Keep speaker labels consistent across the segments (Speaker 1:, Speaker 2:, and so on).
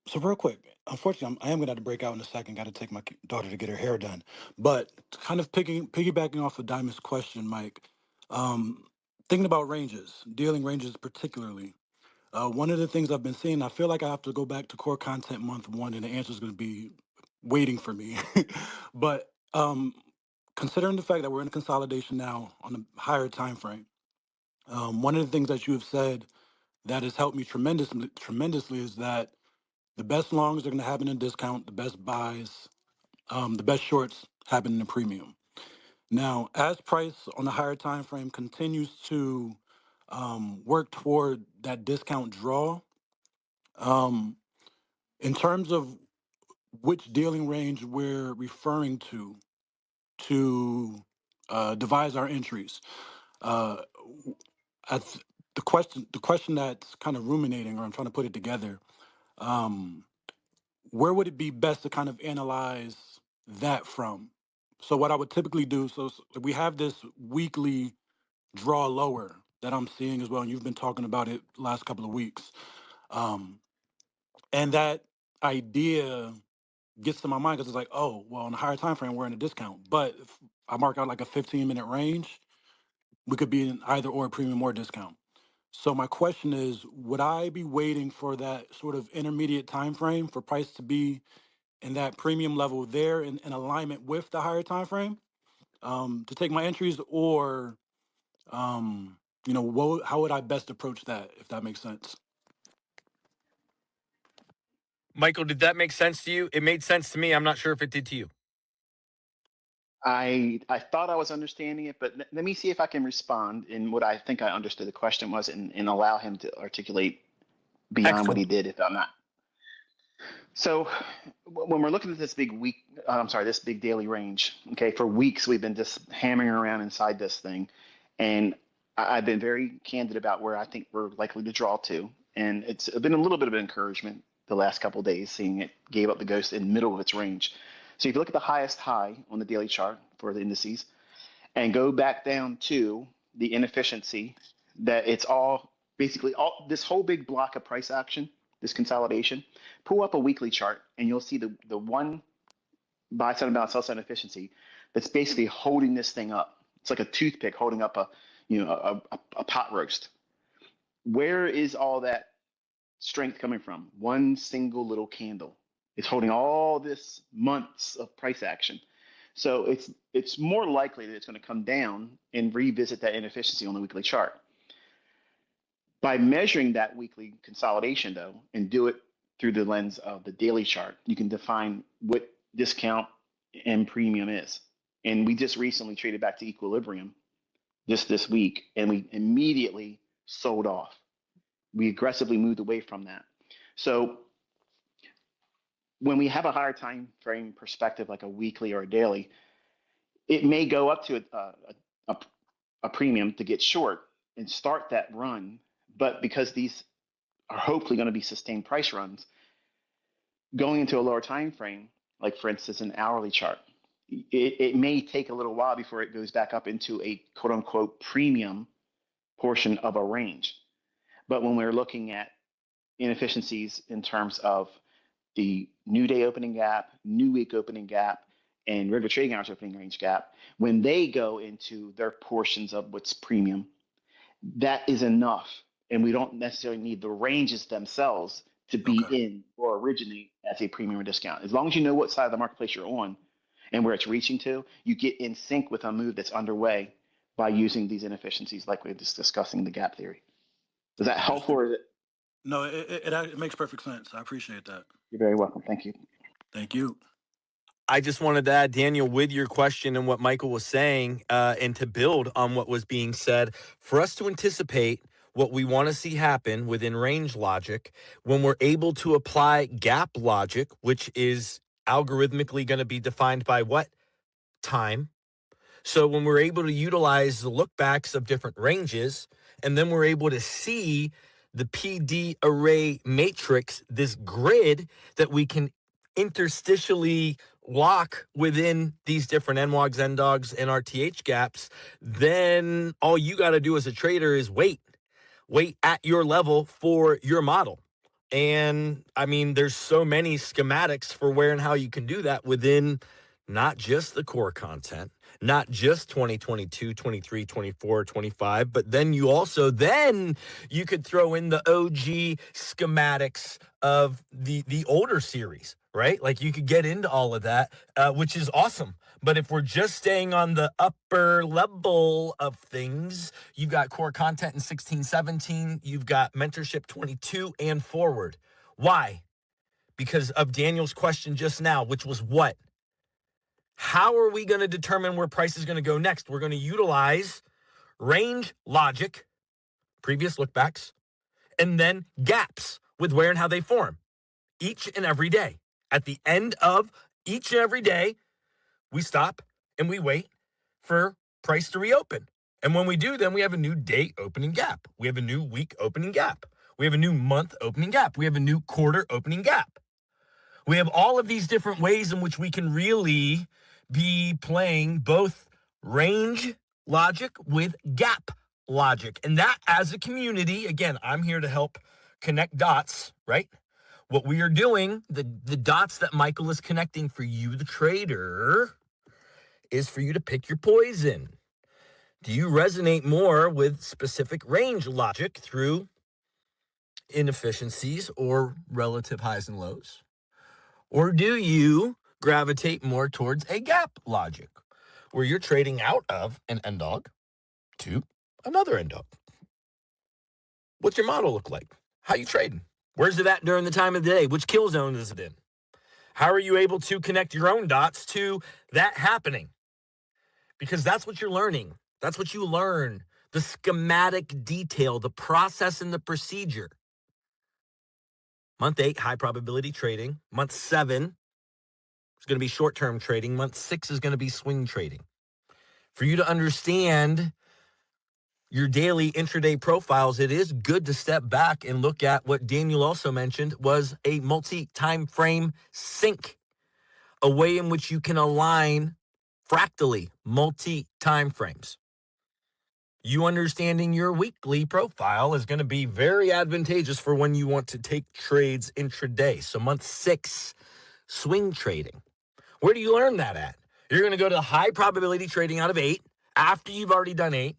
Speaker 1: So real quick, unfortunately, I am gonna have to break out in a second. Got to take my daughter to get her hair done. But kind of piggybacking off of Diamond's question, Mike, um, thinking about ranges, dealing ranges particularly. One of the things I've been seeing, I feel like I have to go back to core content month one, and the answer is going to be waiting for me. But considering the fact that we're in a consolidation now on a higher time frame, one of the things that you have said that has helped me tremendously is that the best longs are going to happen in discount, the best buys, the best shorts happen in the premium. Now, as price on the higher time frame continues to work toward that discount draw, um, in terms of which dealing range we're referring to devise our entries, uh, w- I th- the question that's kind of ruminating, or I'm trying to put it together. Um, where would it be best to kind of analyze that from? So what I would typically do, we have this weekly draw lower that I'm seeing as well, and you've been talking about it last couple of weeks. Um, and that idea gets to my mind because it's like, oh, well, in a higher time frame, we're in a discount. But if I mark out like a 15-minute range, we could be in either or premium or discount. So my question is, would I be waiting for that sort of intermediate time frame for price to be and that premium level there in alignment with the higher time frame to take my entries, or how would I best approach that, if that makes sense?
Speaker 2: Michael, did that make sense to you? It made sense to me. I'm not sure if it did to you.
Speaker 3: I thought I was understanding it, but let me see if I can respond in what I think I understood the question was, and allow him to articulate beyond what he
Speaker 2: Excellent.
Speaker 3: did if I'm not. So when we're looking at this big week, I'm sorry, this big daily range. Okay, for weeks we've been just hammering around inside this thing, and I've been very candid about where I think we're likely to draw to, and it's been a little bit of encouragement the last couple of days, seeing it gave up the ghost in the middle of its range. So if you look at the highest high on the daily chart for the indices, and go back down to the inefficiency, that it's all basically all this whole big block of price action, this consolidation. Pull up a weekly chart and you'll see the one buy side and balance sell side efficiency that's basically holding this thing up. It's like a toothpick holding up a pot roast. Where is all that strength coming from? One single little candle. It's holding all this months of price action. So it's more likely that it's going to come down and revisit that inefficiency on the weekly chart. By measuring that weekly consolidation, though, and do it through the lens of the daily chart, you can define what discount and premium is. And we just recently traded back to equilibrium just this week, and we immediately sold off. We aggressively moved away from that. So when we have a higher time frame perspective, like a weekly or a daily, it may go up to a, a premium to get short and start that run. But because these are hopefully going to be sustained price runs, going into a lower time frame, like for instance an hourly chart, it may take a little while before it goes back up into a quote unquote premium portion of a range. But when we're looking at inefficiencies in terms of the new day opening gap, new week opening gap, and regular trading hours opening range gap, when they go into their portions of what's premium, that is enough. And we don't necessarily need the ranges themselves to be
Speaker 1: Okay.
Speaker 3: in or originate as a premium or discount. As long as you know what side of the marketplace you're on and where it's reaching to, you get in sync with a move that's underway by using these inefficiencies like we are just discussing the gap theory. Is that helpful
Speaker 1: Understood.
Speaker 3: or is it?
Speaker 1: No, it makes perfect sense. I appreciate that.
Speaker 3: You're very welcome. Thank you.
Speaker 1: Thank you.
Speaker 2: I just wanted to add, Daniel, with your question and what Michael was saying, and to build on what was being said, for us to anticipate what we want to see happen within range logic, when we're able to apply gap logic, which is algorithmically going to be defined by what? Time. So when we're able to utilize the lookbacks of different ranges, and then we're able to see the PD array matrix, this grid that we can interstitially lock within these different NWOGs, NDOGs, and RTH gaps, then all you got to do as a trader is wait at your level for your model. And I mean, there's so many schematics for where and how you can do that within not just the core content, not just 2022, 23, 24, 25, but then you could throw in the OG schematics of the older series, right? Like you could get into all of that, which is awesome. But if we're just staying on the upper level of things, you've got core content in 16, 17, you've got mentorship 22 and forward. Why? Because of Daniel's question just now, which was what? How are we going to determine where price is going to go next? We're going to utilize range logic, previous lookbacks, and then gaps with where and how they form each and every day. At the end of each and every day, we stop and we wait for price to reopen. And when we do, then we have a new day opening gap. We have a new week opening gap. We have a new month opening gap. We have a new quarter opening gap. We have all of these different ways in which we can really be playing both range logic with gap logic. And that, as a community, again, I'm here to help connect dots, right? What we are doing, the dots that Michael is connecting for you, the trader, is for you to pick your poison. Do you resonate more with specific range logic through inefficiencies or relative highs and lows? Or do you gravitate more towards a gap logic where you're trading out of an end dog to another end dog? What's your model look like? How you trading? Where's it at during the time of the day? Which kill zone is it in? How are you able to connect your own dots to that happening? Because that's what you're learning. That's what you learn. The schematic detail, the process and the procedure. Month 8, high probability trading. Month 7 is going to be short-term trading. Month 6 is going to be swing trading. For you to understand your daily intraday profiles, it is good to step back and look at what Daniel also mentioned was a multi-time frame sync, a way in which you can align fractally multi-time frames. You understanding your weekly profile is going to be very advantageous for when you want to take trades intraday. So month 6, swing trading. Where do you learn that at? You're going to go to high probability trading out of 8 after you've already done 8.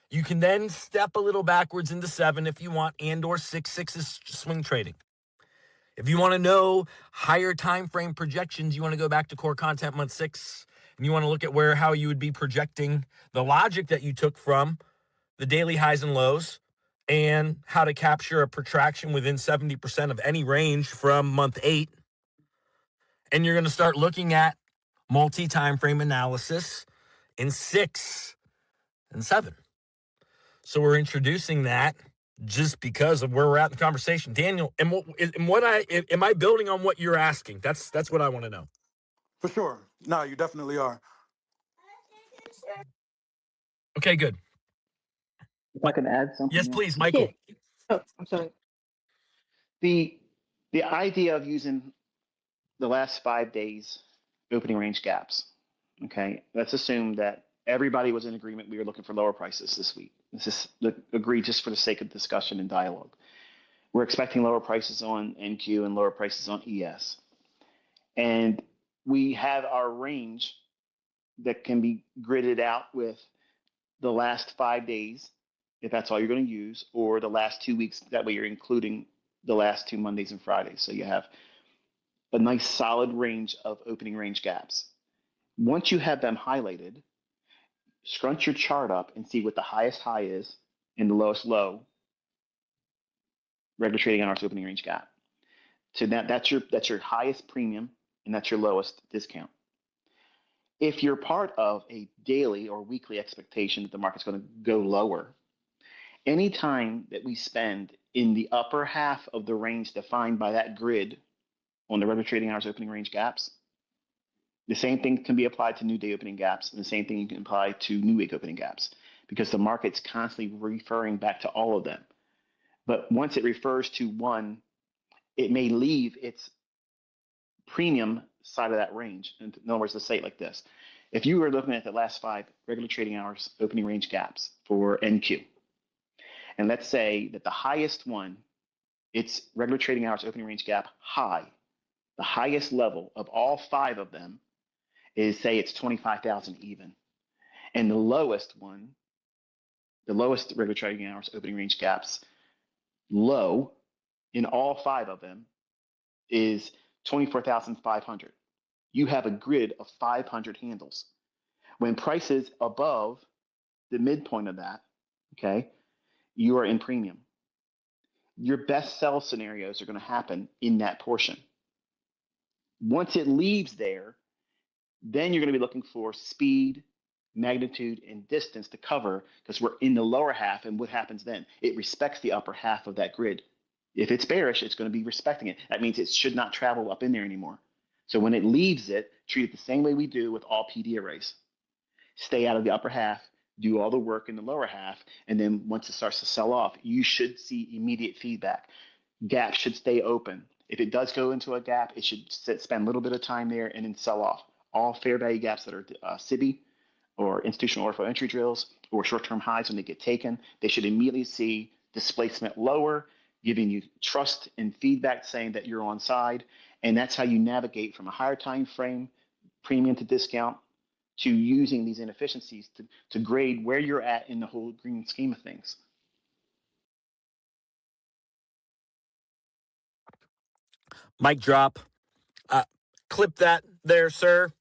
Speaker 2: You can then step a little backwards into 7 if you want, and or 6. 6 is swing trading. If you want to know higher time frame projections, you want to go back to core content month 6, and you want to look at how you would be projecting the logic that you took from the daily highs and lows and how to capture a protraction within 70% of any range from month 8. And you're going to start looking at multi-time frame analysis in 6 and 7. So we're introducing that just because of where we're at in the conversation. Daniel, am I building on what you're asking? That's what I want to know.
Speaker 1: For sure. No, you definitely are.
Speaker 2: Okay, good.
Speaker 3: If I can add
Speaker 2: Yes,
Speaker 3: something
Speaker 2: please,
Speaker 3: else.
Speaker 2: Michael.
Speaker 4: Yeah. Oh, I'm sorry.
Speaker 3: The idea of using the last 5 days opening range gaps. Okay, let's assume that everybody was in agreement we were looking for lower prices this week. This is agreed just for the sake of discussion and dialogue. We're expecting lower prices on NQ and lower prices on ES. And we have our range that can be gridded out with the last 5 days, if that's all you're going to use, or the last 2 weeks. That way you're including the last 2 Mondays and Fridays. So you have a nice solid range of opening range gaps. Once you have them highlighted, scrunch your chart up and see what the highest high is and the lowest low, regular trading hours opening range gap. So that's your highest premium and that's your lowest discount. If you're part of a daily or weekly expectation that the market's going to go lower, any time that we spend in the upper half of the range defined by that grid on the regular trading hours opening range gaps, the same thing can be applied to new day opening gaps, and the same thing you can apply to new week opening gaps, because the market's constantly referring back to all of them. But once it refers to one, it may leave its premium side of that range. In other words, let's say it like this. If you were looking at the last 5 regular trading hours opening range gaps for NQ, and let's say that the highest one its regular trading hours opening range gap high. The highest level of all five of them is, say, it's 25,000 even. And the lowest one, the lowest regular trading hours opening range gaps low in all five of them is 24,500. You have a grid of 500 handles. When price is above the midpoint of that, okay, you are in premium. Your best sell scenarios are going to happen in that portion. Once it leaves there, then you're going to be looking for speed, magnitude, and distance to cover because we're in the lower half. And what happens then? It respects the upper half of that grid. If it's bearish, it's going to be respecting it. That means it should not travel up in there anymore. So when it leaves it, treat it the same way we do with all PD arrays. Stay out of the upper half, do all the work in the lower half, and then once it starts to sell off, you should see immediate feedback. Gap should stay open. If it does go into a gap, it should spend a little bit of time there and then sell off. All fair value gaps that are SIBI or institutional order flow entry drills or short-term highs when they get taken, they should immediately see displacement lower, giving you trust and feedback saying that you're on side. And that's how you navigate from a higher time frame premium to discount to using these inefficiencies to grade where you're at in the whole green scheme of things.
Speaker 2: Mic drop. Uh, clip that there, sir.